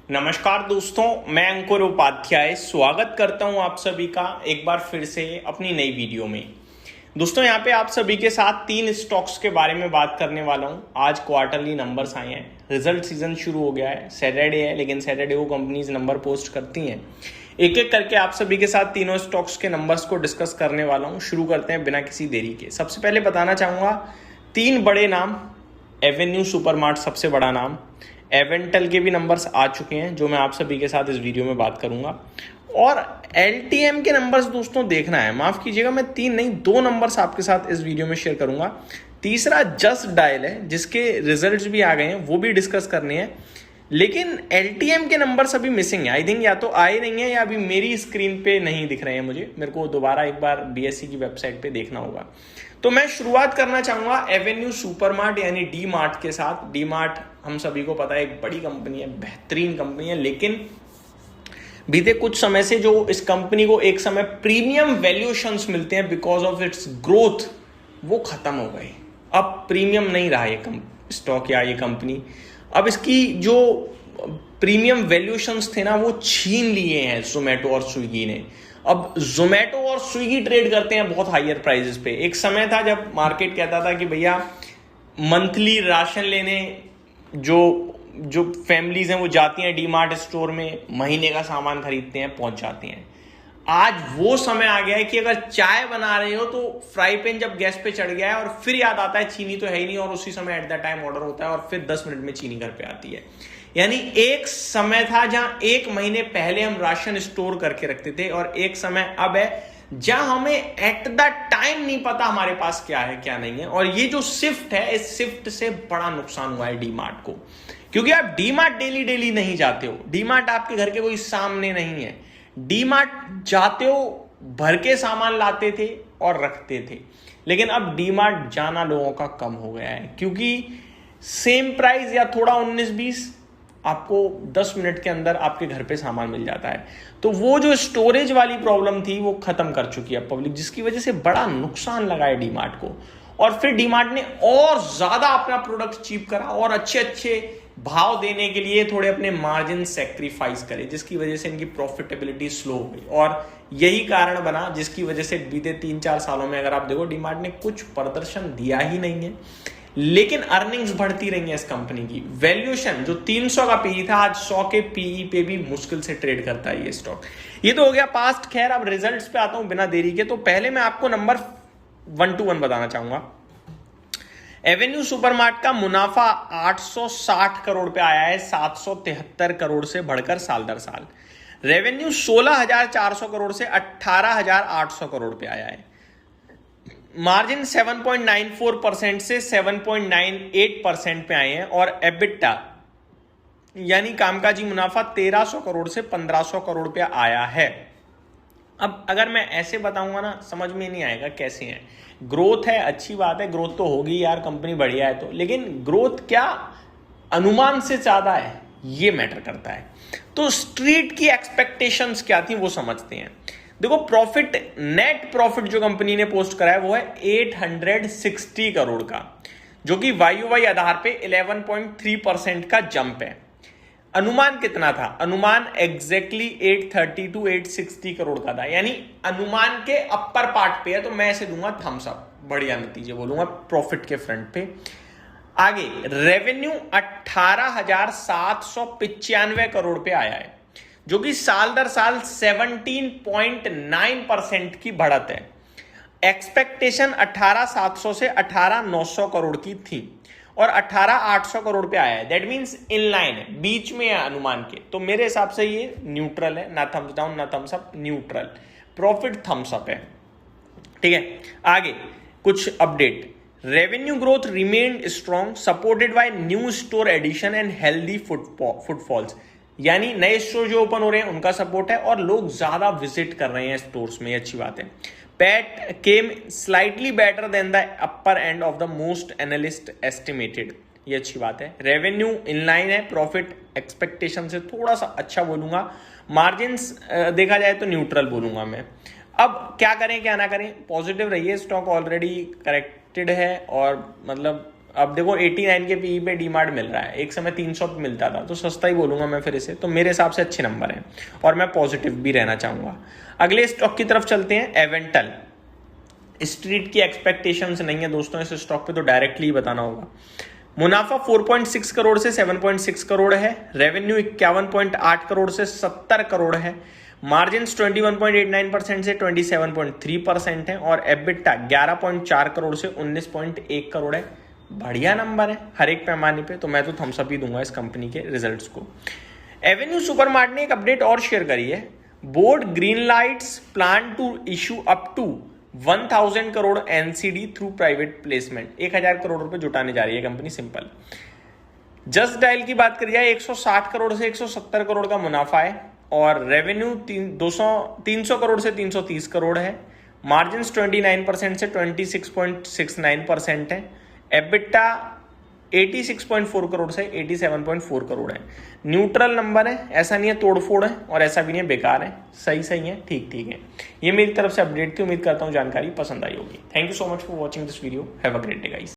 नमस्कार दोस्तों, मैं अंकुर उपाध्याय स्वागत करता हूं आप सभी का एक बार फिर से अपनी नई वीडियो में। दोस्तों यहाँ पे आप सभी के साथ 3 स्टॉक्स के बारे में बात करने वाला हूं। आज क्वार्टरली नंबर्स आए हैं, रिजल्ट सीजन शुरू हो गया है, सैटरडे है, लेकिन सैटरडे को कंपनीज नंबर पोस्ट करती हैं। एक एक करके आप सभी के साथ तीनों स्टॉक्स के नंबर्स को डिस्कस करने वाला हूँ। शुरू करते हैं बिना किसी देरी के। सबसे पहले बताना चाहूँगा 3 बड़े नाम। एवेन्यू सुपरमार्ट सबसे बड़ा नाम, एवेंटल के भी नंबर्स आ चुके हैं जो मैं आप सभी के साथ इस वीडियो में बात करूंगा, और एलटीएम के नंबर्स दोस्तों देखना है। माफ कीजिएगा, मैं 3 नहीं 2 नंबर्स आपके साथ इस वीडियो में शेयर करूंगा। तीसरा जस्ट डायल है जिसके रिजल्ट्स भी आ गए हैं, वो भी डिस्कस करने हैं, लेकिन एलटीएम के नंबर्स अभी मिसिंग है। आई थिंक या तो आए नहीं है या अभी मेरी स्क्रीन पे नहीं दिख रहे हैं मुझे। मेरे को दोबारा एक बार बीएससी की वेबसाइट पे देखना होगा। तो मैं शुरुआत करना चाहूंगा एवेन्यू सुपरमार्ट यानी डी मार्ट के साथ। डी मार्ट हम सभी को पता है एक बड़ी कंपनी है, बेहतरीन कंपनी है, लेकिन बीते कुछ समय से जो इस कंपनी को एक समय प्रीमियम वैल्यूएशंस मिलते हैं बिकॉज ऑफ इट्स ग्रोथ, वो खत्म हो गए। अब प्रीमियम नहीं रहा ये स्टॉक या ये कंपनी। अब इसकी जो प्रीमियम वैल्यूएशंस थे ना, वो छीन लिए हैं जोमेटो और स्विगी ने। अब जोमेटो और स्विगी ट्रेड करते हैं बहुत हायर प्राइसेस पे। एक समय था जब मार्केट कहता था कि भैया मंथली राशन लेने जो फैमिलीज हैं वो जाती हैं डी मार्ट स्टोर में, महीने का सामान खरीदते हैं, पहुंच जाते हैं। आज वो समय आ गया है कि अगर चाय बना रहे हो तो फ्राई पैन जब गैस पे चढ़ गया है और फिर याद आता है चीनी तो है ही नहीं, और उसी समय एट द टाइम ऑर्डर होता है और फिर 10 मिनट में चीनी घर पे आती है। यानी एक समय था जहां 1 महीने पहले हम राशन स्टोर करके रखते थे, और एक समय अब है जहां हमें एट द टाइम नहीं पता हमारे पास क्या है क्या नहीं है। और ये जो शिफ्ट है, इस शिफ्ट से बड़ा नुकसान हुआ है डी मार्ट को, क्योंकि आप डी मार्ट डेली डेली नहीं जाते हो। डी मार्ट आपके घर के कोई सामने नहीं है। डी मार्ट जाते हो, भर के सामान लाते थे और रखते थे, लेकिन अब डी मार्ट जाना लोगों का कम हो गया है, क्योंकि सेम प्राइस या थोड़ा 19-20 आपको 10 मिनट के अंदर आपके घर पे सामान मिल जाता है। तो वो जो स्टोरेज वाली प्रॉब्लम थी वो खत्म कर चुकी है पब्लिक, जिसकी वजह से बड़ा नुकसान लगा है डी मार्ट को। और फिर डी मार्ट ने और ज्यादा अपना प्रोडक्ट चीप करा और अच्छे अच्छे भाव देने के लिए थोड़े अपने मार्जिन सेक्रीफाइस करे, जिसकी वजह से इनकी प्रॉफिटेबिलिटी स्लो हो गई। और यही कारण बना जिसकी वजह से बीते 3-4 सालों में अगर आप देखो डी मार्ट ने कुछ प्रदर्शन दिया ही नहीं है, लेकिन अर्निंग्स बढ़ती रही है इस कंपनी की। वैल्यूएशन जो 300 का पीई था, आज 100 के पीई पे भी मुश्किल से ट्रेड करता है ये स्टॉक। ये तो हो गया पास्ट। खैर अब रिजल्ट्स पे आता हूं बिना देरी के। तो पहले मैं आपको नंबर 1 to 1 बताना चाहूंगा। एवेन्यू सुपरमार्ट का मुनाफा 860 करोड़ पे आया है, 773 करोड़ से बढ़कर साल दर साल। रेवेन्यू 16,400 करोड़ से 18,800 करोड़ पे आया है। मार्जिन 7.94% से 7.98% पे आए हैं, और एबिटा यानी कामकाजी मुनाफा 1300 करोड़ से 1500 करोड़ पे आया है। अब अगर मैं ऐसे बताऊंगा ना, समझ में नहीं आएगा कैसे है। ग्रोथ है, अच्छी बात है, ग्रोथ तो होगी यार, कंपनी बढ़िया है तो, लेकिन ग्रोथ क्या अनुमान से ज्यादा है, ये मैटर करता है। तो स्ट्रीट की एक्सपेक्टेशंस क्या थी वो समझते हैं। देखो प्रॉफिट, नेट प्रॉफिट जो कंपनी ने पोस्ट करा है वो है 860 करोड़ का, जो कि वाई आधार पे 11.3% का जंप है। अनुमान कितना था? अनुमान एग्जैक्टली 830 to 860 करोड़ का था, यानी अनुमान के अपर पार्ट पे है, तो मैं ऐसे दूंगा थम्स अप, बढ़िया नतीजे बोलूंगा प्रॉफिट के फ्रंट पे। आगे रेवेन्यू 18,795 करोड़ पे आया है, जो कि साल दर साल 17.9% की बढ़त है। एक्सपेक्टेशन 18,700 से 18,900 करोड़ की थी और 18,800 करोड़ पे आया है। दैट मींस इन लाइन है, बीच में है अनुमान के। तो मेरे हिसाब से ये न्यूट्रल है, ना थम्स डाउन ना thumbs up, neutral. Profit thumbs up है, ठीक है। आगे कुछ update. Revenue growth remained strong, supported by new store addition and healthy footfalls, यानी नए स्टोर जो ओपन हो रहे हैं उनका सपोर्ट है और लोग ज्यादा विजिट कर रहे हैं स्टोर्स में, अच्छी बात है। PAT came slightly better than the upper end of the most analyst estimated, ये अच्छी बात है। रेवेन्यू इनलाइन है, प्रॉफिट एक्सपेक्टेशन से थोड़ा सा अच्छा बोलूंगा। मार्जिन्स देखा जाए तो न्यूट्रल बोलूंगा मैं। अब क्या करें क्या ना करें, पॉजिटिव रहिए, स्टॉक ऑलरेडी करेक्टेड है और मतलब अब देखो 89 के पीई पे डीमार्ट मिल रहा है, एक समय 300 पे मिलता था, तो सस्ता ही बोलूंगा मैं फिर इसे। तो मेरे हिसाब से अच्छे नंबर हैं और मैं पॉजिटिव भी रहना चाहूंगा। अगले स्टॉक की तरफ चलते हैं, एवेंटल। स्ट्रीट की एक्सपेक्टेशंस नहीं है दोस्तों इस स्टॉक पे, तो डायरेक्टली ही बताना होगा। मुनाफा 4.6 करोड़ से 7.6 करोड़ है, रेवेन्यू 51.8 करोड़ से 70 करोड़ है, मार्जिन 21.89% से 27.3% है और एबिटा 11.4 करोड़ से 19.1 करोड़ है। बढ़िया नंबर है हर एक पैमाने पे, तो मैं तो थम्स अप ही दूंगा इस कंपनी के रिजल्ट्स को। एवेन्यू सुपरमार्ट ने एक अपडेट और शेयर करी है, board green lights plan to issue up to 1000 crore NCD through private placement. 1000 crore रुपए जुटाने जा रही है कंपनी, सिंपल। जस्ट डायल की बात करी जाए 160 करोड़ से 170 करोड़ का मुनाफा है और रेवेन्यू 300 करोड़ से 330 करोड़ है, मार्जिन 29% से 26.69% है, एबिटा 86.4 करोड़ से 87.4 करोड़ है। न्यूट्रल नंबर है, ऐसा नहीं है तोड़फोड़ है और ऐसा भी नहीं है बेकार है, सही है, ठीक है। ये मेरी तरफ से अपडेट थी, उम्मीद करता हूँ जानकारी पसंद आई होगी। Thank you so much for watching this video, have a great day guys.